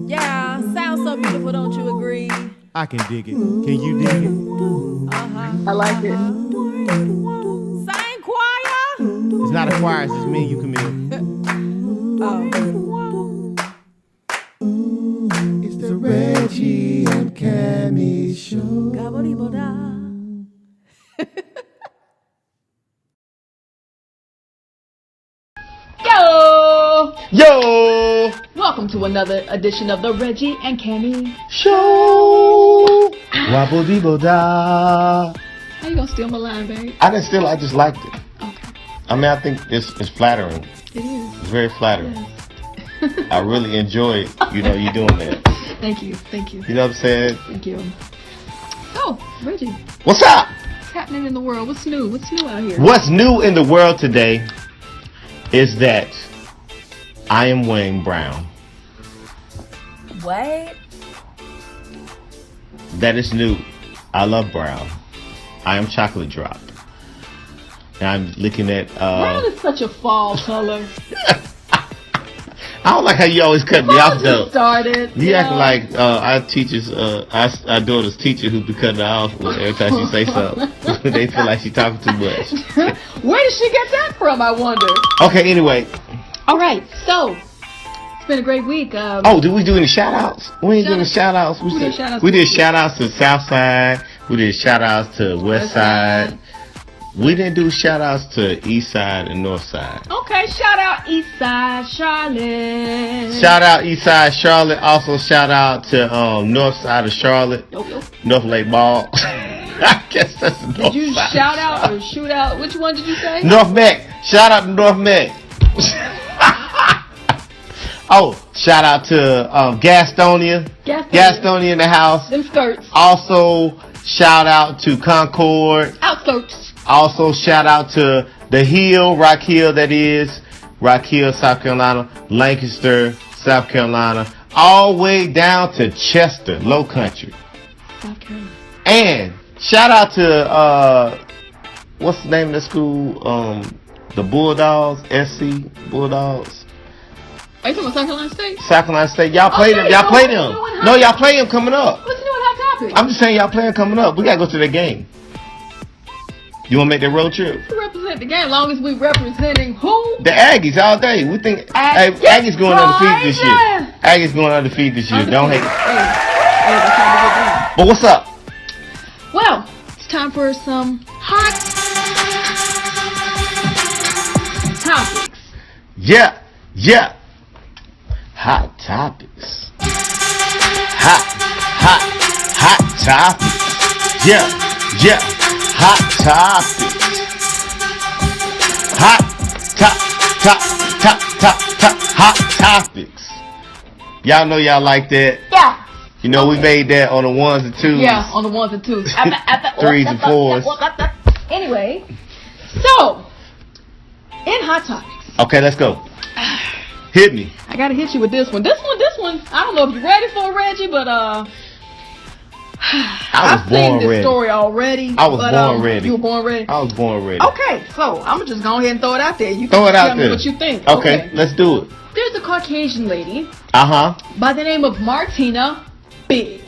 Yeah, sounds so beautiful, don't you agree? I can dig it. Can you dig it? Uh-huh. I like it. Sing choir. It's not a choir, it's just me and you, Camille. It's the Reggie and Cami show. Gabba-dee-ba-da. Yo! Welcome to another edition of the Reggie and Cami Show. Wobble dee da. How you gonna steal my line, babe? I didn't steal it, I just liked it. Okay. I mean, I think it's flattering. It is. It's very flattering. Yes. I really enjoy it, you doing that. Thank you. Thank you. You know what I'm saying? Thank you. So, Reggie, What's up? what's happening in the world? What's new? What's new out here? What's new in the world today is that I am wearing brown. What? That is new. I love brown. I am chocolate drop. And I'm looking at Brown is such a fall color. I don't like how you always cut me off though. Started. You act like our teachers, our daughter's teacher who be cutting her off every time she say something. They feel like she talking too much. Where did she get that from, I wonder? Okay, anyway. All right, so it's been a great week. Oh, did we do any shout outs? We ain't doing shout outs. We did shout-outs. We did shout outs to South Side. We did shout outs to West Side. We didn't do shout outs to East Side and North Side. Okay, shout out East Side Charlotte. Shout out East Side Charlotte. Also shout out to North Side of Charlotte. Yo. North Lake Mall. I guess that's the North Did you Side. shout out or shoot out? Which one did you say? North Meck. Shout out to North Meck. Oh, shout out to Gastonia. Gastonia in the house. Them skirts. Also, shout out to Concord. Outskirts. Also, shout out to the Hill, Rock Hill, that is. Rock Hill, South Carolina. Lancaster, South Carolina. All the way down to Chester, Low Country. South Carolina. And shout out to, what's the name of the school? The Bulldogs, SC Bulldogs. Are you talking about South Carolina State? South Carolina State. Y'all play them. Y'all play them. No, y'all play them coming up. What's new in Hot Topic? I'm just saying y'all play them coming up. We gotta go to the game. You wanna make that road trip? We represent the game as long as we representing who? The Aggies all day. We think Aggies going undefeated this year. Aggies going undefeated this year. Don't hate it. Hey, that's how we get But what's up? done. Well, it's time for some hot topics. Yeah. Hot topics. Hot topics. Yeah. Hot topics. Hot topics. Y'all know y'all like that. Yeah. You know we made that on the ones and twos. Yeah, on the ones and twos. Threes and fours. Anyway, so in hot topics. Okay, let's go. Hit me. I gotta hit you with this one. This one. I don't know if you're ready for it, Reggie, but I've seen this story already. I was born ready. You were born ready. I was born ready. Okay, so I'm gonna just go ahead and throw it out there. You Throw it out tell there. me what you think. Okay, let's do it. There's a Caucasian lady by the name of Martina Big.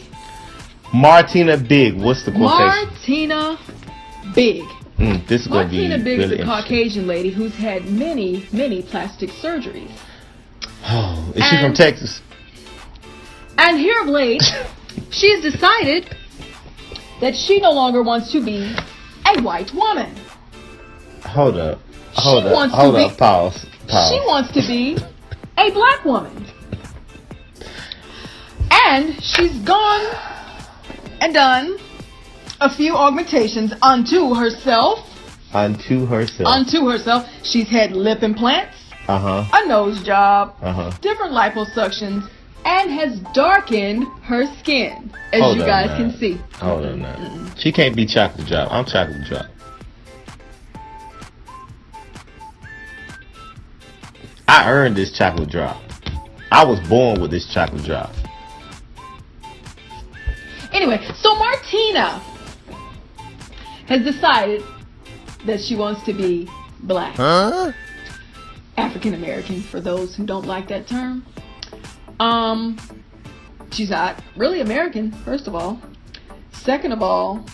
Martina Big. What's the quotation? Martina Big. This is going to be Martina Big really is a Caucasian lady who's had many plastic surgeries. Oh, is she from Texas? And here of late, she's decided that she no longer wants to be a white woman. Hold up. Pause. She wants to be a black woman. And she's gone and done a few augmentations unto herself. She's had lip implants, a nose job, different liposuctions, and has darkened her skin, as you guys can see. Hold on now. She can't be chocolate drop. I'm chocolate drop. I earned this chocolate drop. I was born with this chocolate drop. Anyway, so Martina has decided that she wants to be black. African American, for those who don't like that term. She's not really American, first of all. Second of all,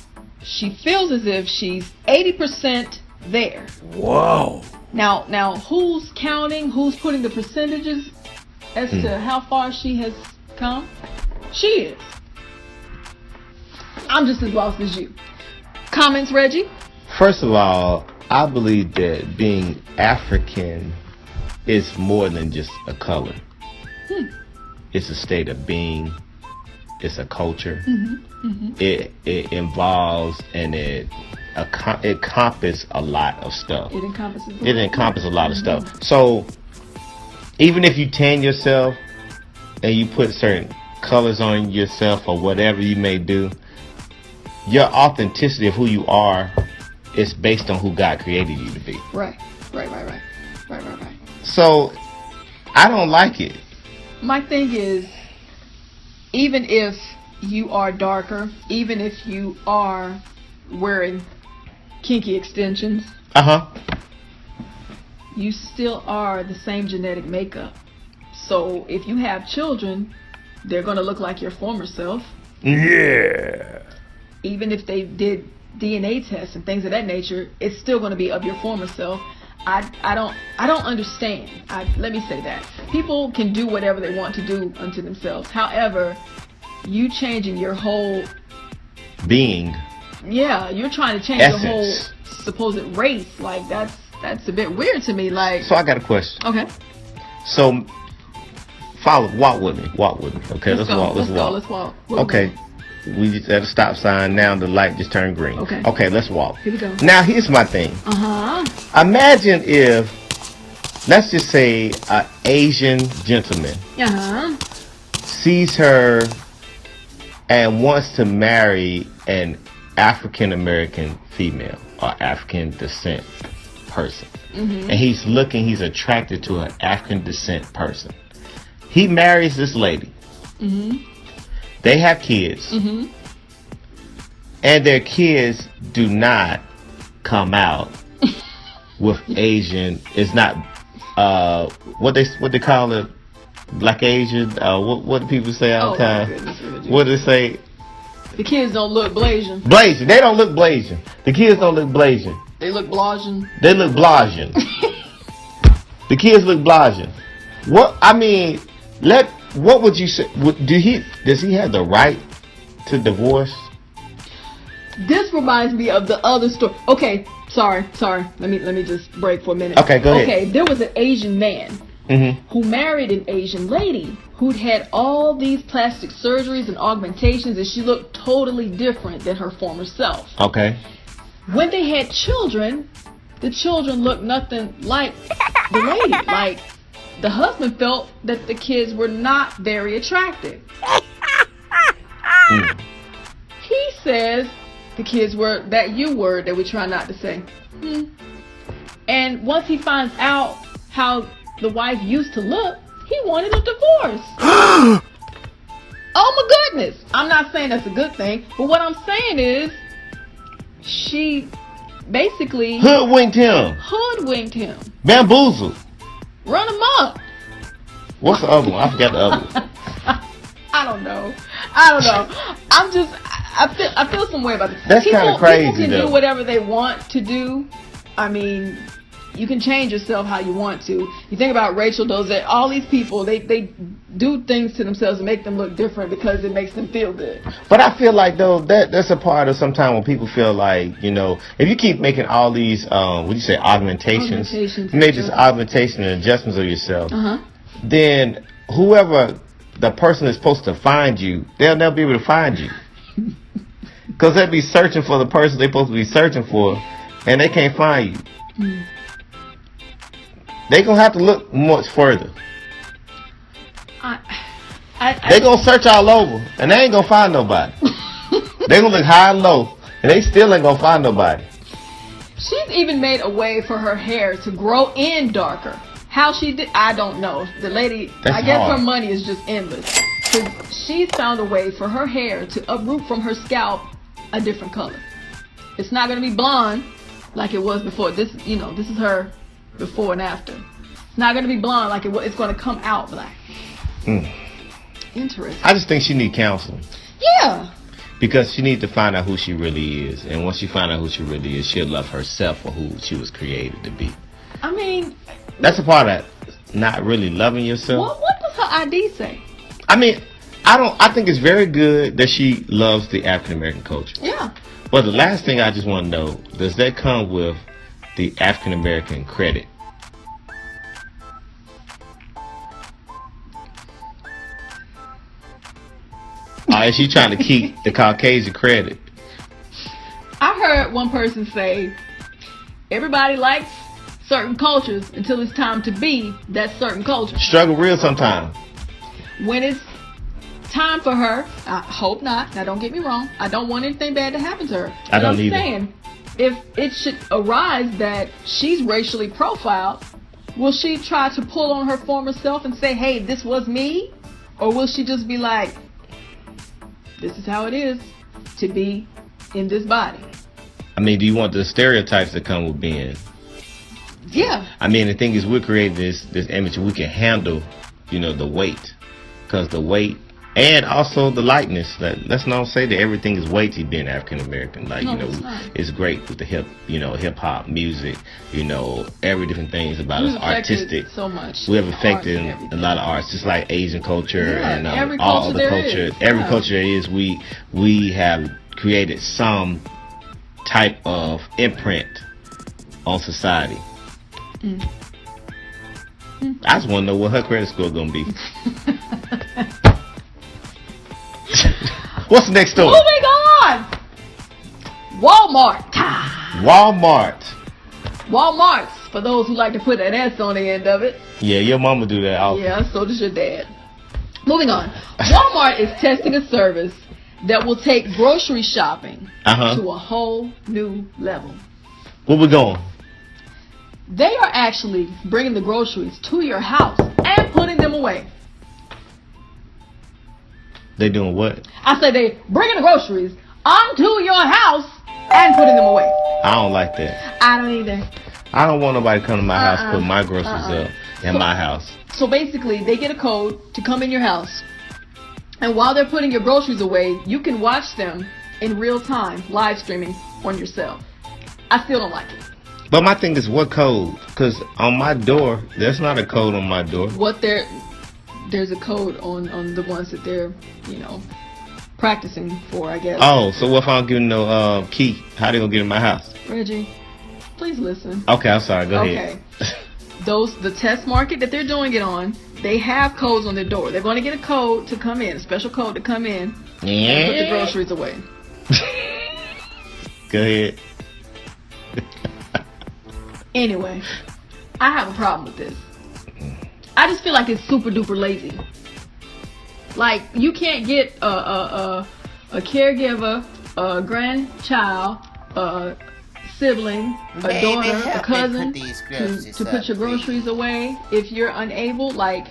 she feels as if she's 80% there. Whoa. Now, who's counting? Who's putting the percentages as to how far she has come? She is. I'm just as lost as you. Comments, Reggie? First of all, I believe that being African is more than just a color. It's a state of being. It's a culture. It involves and it encompasses a lot of stuff. It encompasses. It encompasses a lot of stuff. So even if you tan yourself and you put certain colors on yourself or whatever you may do, your authenticity of who you are is based on who God created you to be. Right. So I don't like it. My thing is, even if you are darker, even if you are wearing kinky extensions, you still are the same genetic makeup. So if you have children, they're going to look like your former self. Yeah. Even if they did DNA tests and things of that nature, it's still going to be of your former self. I don't understand. Let me say that. People can do whatever they want to do unto themselves. However, you changing your whole being. Yeah, you're trying to change Essence. your whole supposed race. Like that's a bit weird to me. Like, So I got a question. okay, So walk with me. Okay, let's walk. Where we Okay. going? We just at a stop sign now. The light just turned green. Okay. Let's walk. Here we go. Now here's my thing. Imagine if, let's just say, an Asian gentleman sees her and wants to marry an African American female or African descent person, and he's attracted to an African descent person. He marries this lady. They have kids. And their kids do not come out with Asian. It's not what they call it, Black Asian. What do people say all the time? Goodness, What do they say? the kids don't look Blasian. Blasian. They don't look Blasian. The kids don't look Blasian. They look Blasian. They look Blasian. The kids look Blasian. What I mean, what would you say? Does he have the right to divorce? This reminds me of the other story. Okay, sorry. Let me just break for a minute. Okay, go ahead. Okay, there was an Asian man who married an Asian lady who'd had all these plastic surgeries and augmentations, and she looked totally different than her former self. Okay. When they had children, the children looked nothing like the lady. Like, the husband felt that the kids were not very attractive. He says the kids were that U word that we try not to say. And once he finds out how the wife used to look, he wanted a divorce. Oh my goodness. I'm not saying that's a good thing, but what I'm saying is she basically Hoodwinked him, bamboozled. run him up. What's the other one? I forgot the other one. I don't know. I feel some way about this. That's kinda crazy, People can though. do whatever they want to do. I mean, you can change yourself how you want to. You think about Rachel Dozette, all these people, they do things to themselves and make them look different because it makes them feel good. But I feel like, though, that's a part of sometimes when people feel like, if you keep making all these, augmentations, you make this augmentation and adjustments of yourself, then whoever the person is supposed to find you, they'll never be able to find you. Because they'll be searching for the person they're supposed to be searching for, and they can't find you. They're going to have to look much further. They're going to search all over, and they ain't going to find nobody. They're going to look high and low, and they still ain't going to find nobody. She's even made a way for her hair to grow in darker. How she did, I don't know. The lady, I guess hard. her money is just endless. 'Cause she's found a way for her hair to uproot from her scalp a different color. It's not going to be blonde like it was before. This is her before and after. It's not going to be blonde like it's going to come out black. Interesting. I just think she need counseling. Yeah. Because she needs to find out who she really is. And once she find out who she really is, she'll love herself for who she was created to be. I mean... That's a part of not really loving yourself. What does her ID say? I mean, I think it's very good that she loves the African American culture. Yeah. But the last thing I just want to know, does that come with the African American credit? Or is she trying to keep the Caucasian credit? I heard one person say, everybody likes certain cultures until it's time to be that certain culture. Struggle real sometimes. When it's time for her, I hope not. Now, don't get me wrong. I don't want anything bad to happen to her. I don't either. I'm saying, if it should arise that she's racially profiled, will she try to pull on her former self and say, hey, this was me? Or will she just be like, this is how it is to be in this body? I mean, do you want the stereotypes that come with being? Yeah. I mean, the thing is, we're creating this image we can handle, the weight. Because the weight and also the lightness. Let's not say that everything is weighty being African American. Like, no, it's great with the hip hop music, every different things about us artistic. So much. We have affected a lot of arts, just like Asian culture and every all culture other culture. Every culture there is, we have created some type of imprint on society. I just want to know what her credit score is going to be. What's the next story? Moving on. Walmart. Walmart's, for those who like to put an S on the end of it. Yeah, your mama do that often. Yeah, so does your dad. Moving on. Walmart is testing a service that will take grocery shopping to a whole new level. Where we going? They are actually bringing the groceries to your house and putting them away. They doing what? I say they bringing the groceries onto your house and putting them away. I don't like that. I don't either. I don't want nobody to come to my house put my groceries up in my house. So basically, they get a code to come in your house. And while they're putting your groceries away, you can watch them in real time, live streaming on your cell. I still don't like it. But my thing is, what code? Because on my door, there's not a code on my door. There's a code on the ones that they're, practicing for, I guess. Oh, so what if I don't give them no key? How they gonna get in my house? Reggie, please listen. Okay, I'm sorry. Go ahead. The test market that they're doing it on, they have codes on their door. They're going to get a code to come in, a special code to come in and put the groceries away. Go ahead. Anyway, I have a problem with this. I just feel like it's super duper lazy. Like, you can't get a caregiver, a grandchild, a sibling, a daughter, a cousin to put your groceries away if you're unable. Like,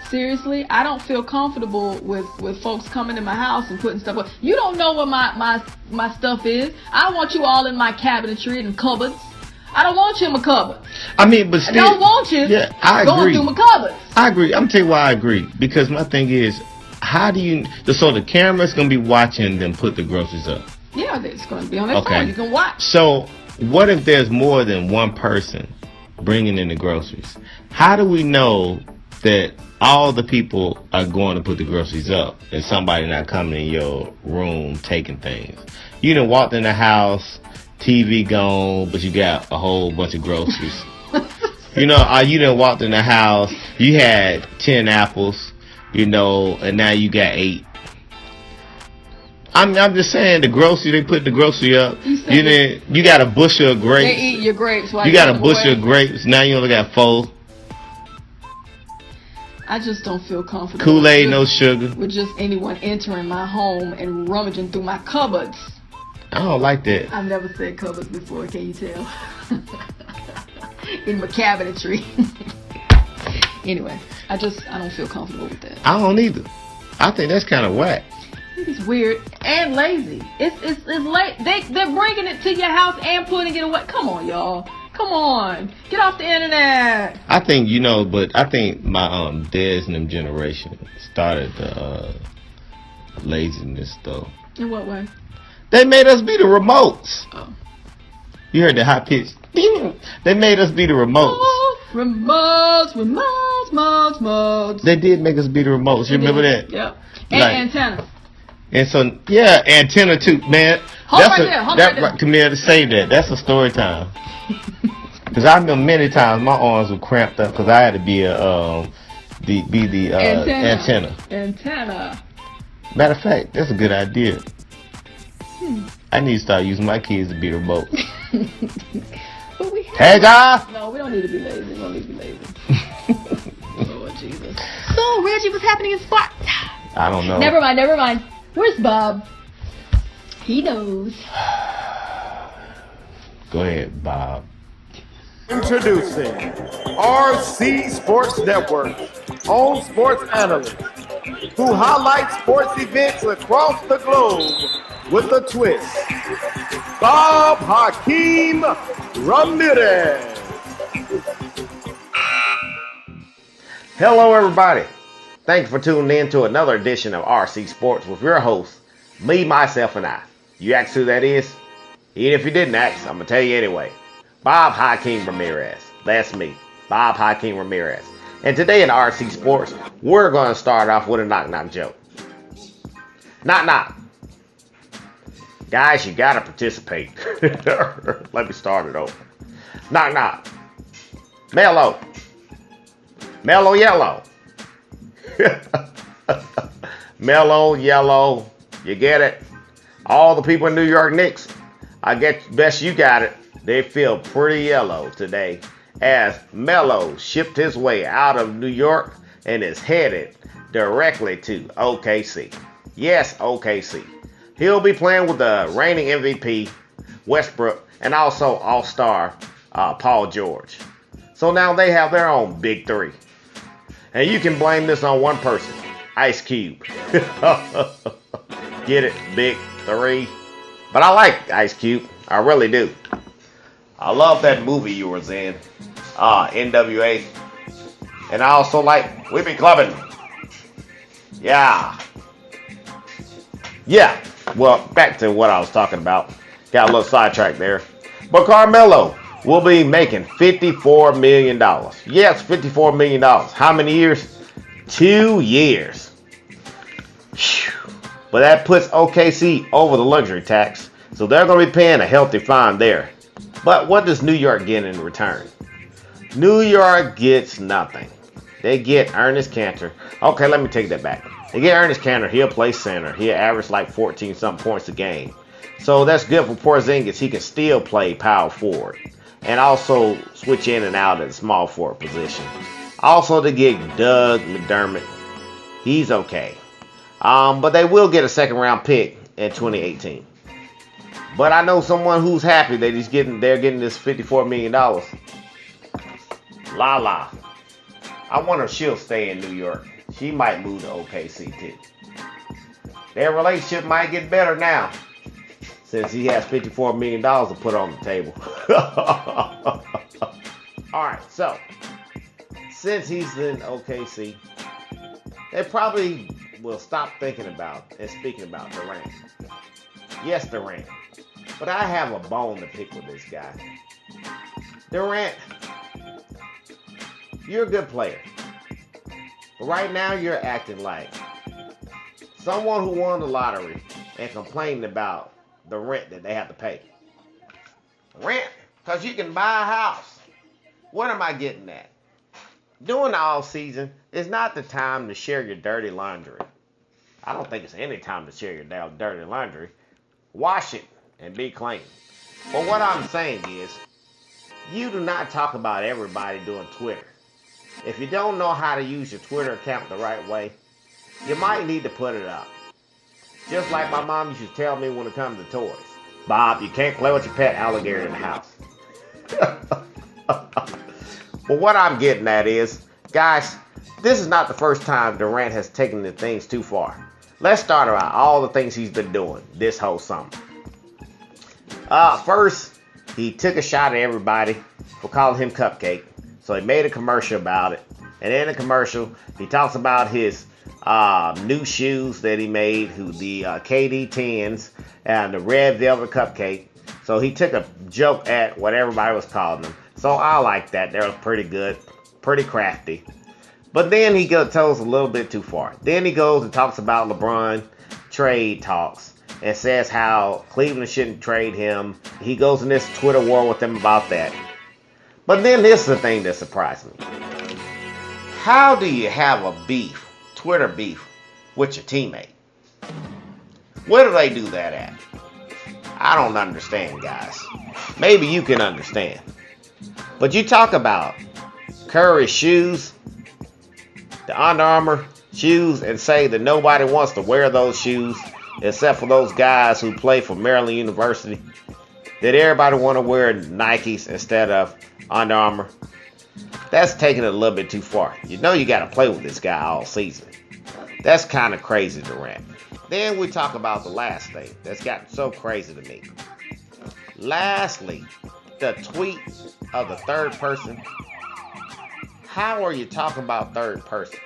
seriously, I don't feel comfortable with folks coming to my house and putting stuff away. You don't know what my stuff is. I don't want you all in my cabinetry and cupboards. I don't want you in my cupboard. I mean, but still, I don't want you going through my cupboards. I agree. I'm gonna tell you why I agree. Because my thing is, how do you? So the camera's gonna be watching them put the groceries up. Yeah, it's gonna be on their phone. You can watch. So what if there's more than one person bringing in the groceries? How do we know that all the people are going to put the groceries up and somebody not coming in your room taking things? You done walked in the house. TV gone, but you got a whole bunch of groceries. You done walked in the house, you had 10 apples, and now you got 8. I'm just saying, the grocery, they put the grocery up. You got a bushel of grapes. They eat your grapes. You got a bushel of grapes, now you only got 4. I just don't feel comfortable. Kool-Aid, no sugar. With just anyone entering my home and rummaging through my cupboards. I don't like that. I've never said cupboards before, can you tell? In my cabinetry. Anyway, I don't feel comfortable with that. I don't either. I think that's kind of whack. It's weird and lazy. It's late. They're bringing it to your house and putting it away. Come on, y'all. Come on. Get off the internet. I think, but I think my Dez and them generation started the laziness, though. In what way? They made us be the remotes. Oh. You heard the high pitch? They made us be the remotes. Oh, remotes. They did make us be the remotes. You remember that? Yep. And antenna. And so, yeah, antenna too, man. Hold right there. Come here to say that. That's a story time. Because I remember many times my arms were cramped up because I had to be the antenna. Matter of fact, that's a good idea. I need to start using my kids to be the remote. Hey, guys! No, we don't need to be lazy. Lord Jesus. So, Reggie, what's happening in sports? I don't know. Never mind. Where's Bob? He knows. Go ahead, Bob. Introducing RC Sports Network, home sports analyst, who highlights sports events across the globe with a twist. Bob Hakeem Ramirez. Hello, everybody. Thanks for tuning in to another edition of RC Sports with your host, me, myself, and I. You asked who that is? Even if you didn't ask, I'm going to tell you anyway. Bob Hakeem Ramirez. That's me, Bob Hakeem Ramirez. And today in RC Sports, we're going to start off with a knock-knock joke. Knock-knock. Guys, you got to participate. Let me start it over. Knock-knock. Mellow. Mellow yellow. Mellow yellow. You get it? All the people in New York Knicks, I bet you got it. They feel pretty yellow today as Melo shipped his way out of New York and is headed directly to OKC. Yes, OKC. He'll be playing with the reigning MVP, Westbrook, and also All-Star Paul George. So now they have their own big three. And you can blame this on one person, Ice Cube. Get it? Big three. But I like Ice Cube. I really do. I love that movie you was in, NWA. And I also like We Be Clubbing. Yeah. Well, back to what I was talking about. Got a little sidetracked there. But Carmelo will be making $54 million. Yes, $54 million. How many years? 2 years. But that puts OKC over the luxury tax. So they're going to be paying a healthy fine there. But what does New York get in return? New York gets nothing. They get Ernest Cantor. Okay, let me take that back. They get Ernest Cantor. He'll play center. He'll average like 14-something points a game. So that's good for Porzingis. He can still play power forward. And also switch in and out at the small forward position. Also to get Doug McDermott. He's okay. But they will get a second-round pick in 2018. But I know someone who's happy that they're getting this $54 million. Lala. I wonder if she'll stay in New York. She might move to OKC too. Their relationship might get better now, since he has $54 million to put on the table. Alright, so since he's in OKC, they probably will stop thinking about and speaking about Durant. Yes, Durant. But I have a bone to pick with this guy. Durant, you're a good player. But right now you're acting like someone who won the lottery and complained about the rent that they have to pay. Rent? Because you can buy a house. What am I getting at? During the off season is not the time to share your dirty laundry. I don't think it's any time to share your dirty laundry. Wash it and be clean. But what I'm saying is, you do not talk about everybody doing Twitter. If you don't know how to use your Twitter account the right way, you might need to put it up. Just like my mom used to tell me when it comes to toys. Bob, you can't play with your pet alligator in the house. But what I'm getting at is, guys, this is not the first time Durant has taken the things too far. Let's start about all the things he's been doing this whole summer. First, he took a shot at everybody for calling him Cupcake. So he made a commercial about it. And in the commercial, he talks about his new shoes that he made, the KD10s and the Red Velvet Cupcake. So he took a joke at what everybody was calling them. So I like that. That was pretty good, pretty crafty. But then he goes a little bit too far. Then he goes and talks about LeBron trade talks and says how Cleveland shouldn't trade him. He goes in this Twitter war with them about that. But then this is the thing that surprised me. How do you have a beef, Twitter beef, with your teammate? Where do they do that at? I don't understand, guys. Maybe you can understand. But you talk about Curry's shoes, the Under Armour shoes, and say that nobody wants to wear those shoes except for those guys who play for Maryland University. That everybody want to wear Nikes instead of Under Armour. That's taking it a little bit too far. You know you got to play with this guy all season. That's kind of crazy, Durant. Then we talk about the last thing that's gotten so crazy to me. Lastly, the tweet of the third person. How are you talking about third person?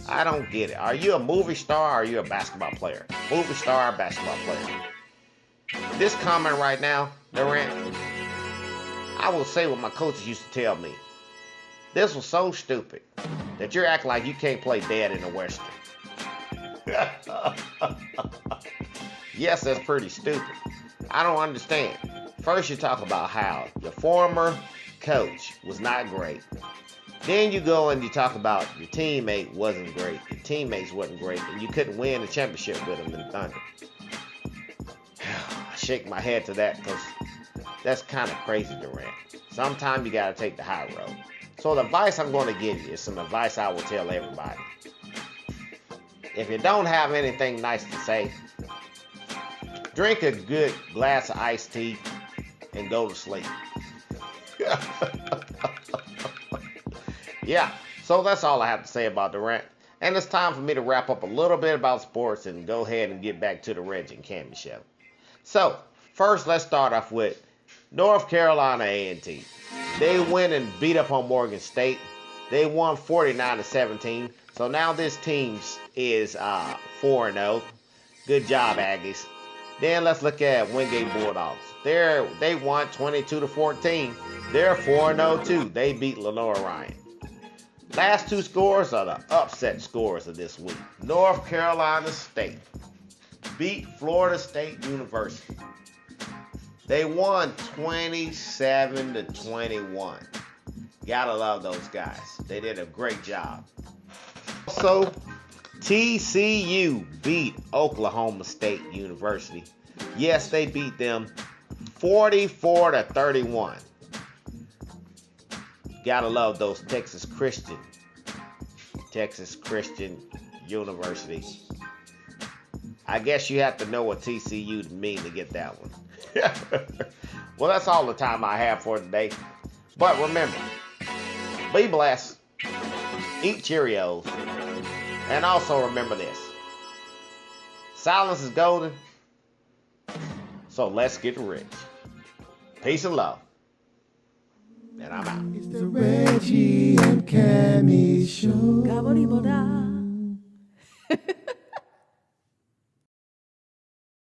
I don't get it. Are you a movie star or are you a basketball player? Movie star or basketball player? This comment right now, Durant, I will say what my coaches used to tell me. This was so stupid that you're acting like you can't play dead in the Western. Yes, that's pretty stupid. I don't understand. First you talk about how your former coach was not great. Then you go and you talk about your teammate wasn't great. Your teammates wasn't great. And you couldn't win the championship with them in Thunder. I shake my head to that because that's kind of crazy, Durant. Sometimes you got to take the high road. So the advice I'm going to give you is some advice I will tell everybody. If you don't have anything nice to say, drink a good glass of iced tea and go to sleep. Yeah, so that's all I have to say about Durant. And it's time for me to wrap up a little bit about sports and go ahead and get back to the Reggie and Cami show. So, first let's start off with North Carolina A&T. They went and beat up on Morgan State. They won 49-17. So now this team is 4-0. Good job, Aggies. Then let's look at Wingate Bulldogs. They won 22-14. They're 4-0 too. They beat Lenore Ryan. Last two scores are the upset scores of this week. North Carolina State beat Florida State University. They won 27-21. Gotta love those guys. They did a great job. Also, TCU beat Oklahoma State University. Yes, they beat them 44-31. Gotta love those Texas Christian University. I guess you have to know what TCU mean to get that one. Well, that's all the time I have for today. But remember, be blessed, eat Cheerios, and also remember this. Silence is golden, so let's get rich. Peace and love. And I'm out. It's the Reggie and Cami show. Gabba-dee-ba-da.